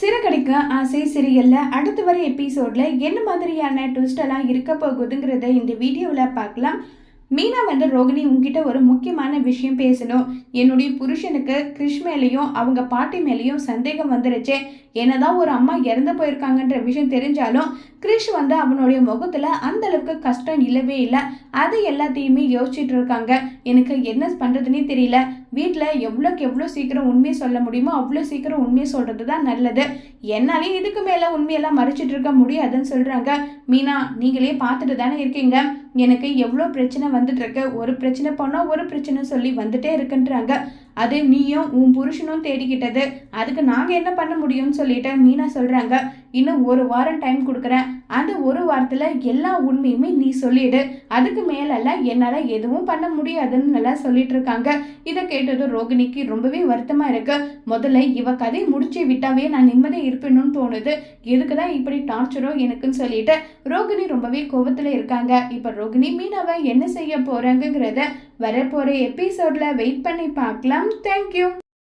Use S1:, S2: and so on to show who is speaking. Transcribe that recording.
S1: சிறகடிக்க ஆசை சீரியல்ல அடுத்து வர எபிசோட்ல என்ன மாதிரியான ட்விஸ்ட் எல்லாம் இருக்க போகுதுங்கிறத இந்த வீடியோவில் பார்க்கலாம். மீனா ரோகிணி உங்ககிட்ட ஒரு முக்கியமான விஷயம் பேசணும். என்னுடைய புருஷனுக்கு கிறிஷ் மேலேயும் அவங்க பாட்டி மேலேயும் சந்தேகம் வந்துருச்சு. என்னதான் ஒரு அம்மா இறந்து போயிருக்காங்கன்ற விஷயம் தெரிஞ்சாலும் கிறிஷ் அவனுடைய முகத்துல அந்த அளவுக்கு கஷ்டம் இல்லவே இல்லை. அது எல்லாத்தையுமே யோசிச்சுட்டு இருக்காங்க. எனக்கு என்ன பண்றதுன்னே தெரியல. வீட்டில் எவ்வளோக்கு எவ்வளோ சீக்கிரம் உண்மையை சொல்ல முடியுமோ அவ்வளோ சீக்கிரம் உண்மையை சொல்றது தான் நல்லது. என்னாலே இதுக்கு மேலே உண்மையெல்லாம் மறைச்சிட்டு இருக்க முடியாதுன்னு சொல்றாங்க. மீனா, நீங்களே பார்த்துட்டு தானே இருக்கீங்க. எனக்கு எவ்வளோ பிரச்சனை வந்துட்டு இருக்கு. ஒரு பிரச்சனை போனால் ஒரு பிரச்சனை சொல்லி வந்துட்டே இருக்குன்றாங்க. அது நீயும் உன் புருஷனும் தேடிக்கிட்டது. அதுக்கு நாங்கள் என்ன பண்ண முடியும்னு சொல்லிட்டு மீனா சொல்கிறாங்க. இன்னும் ஒரு வாரம் டைம் கொடுக்குறேன். அந்த ஒரு வாரத்தில் எல்லா உண்மையுமே நீ சொல்லிடு. அதுக்கு மேலெல்லாம் என்னால் எதுவும் பண்ண முடியாதுன்னு நல்லா சொல்லிட்டு இருக்காங்க. இதை கேட்டதும் ரோகிணிக்கு ரொம்பவே வருத்தமாக இருக்கு. முதல்ல இவ கதையை முடிச்சு விட்டாவே நான் நிம்மதியாக இருப்பேன்னு தோணுது. எதுக்கு தான் இப்படி டார்ச்சரோ எனக்குன்னு சொல்லிட்டு ரோகிணி ரொம்பவே கோபத்தில் இருக்காங்க. இப்போ ரோகிணி மீனாவை என்ன செய்ய போறாங்கிறத வரப்போற எபிசோட்ல வெயிட் பண்ணி பார்க்கலாம். தேங்க்யூ.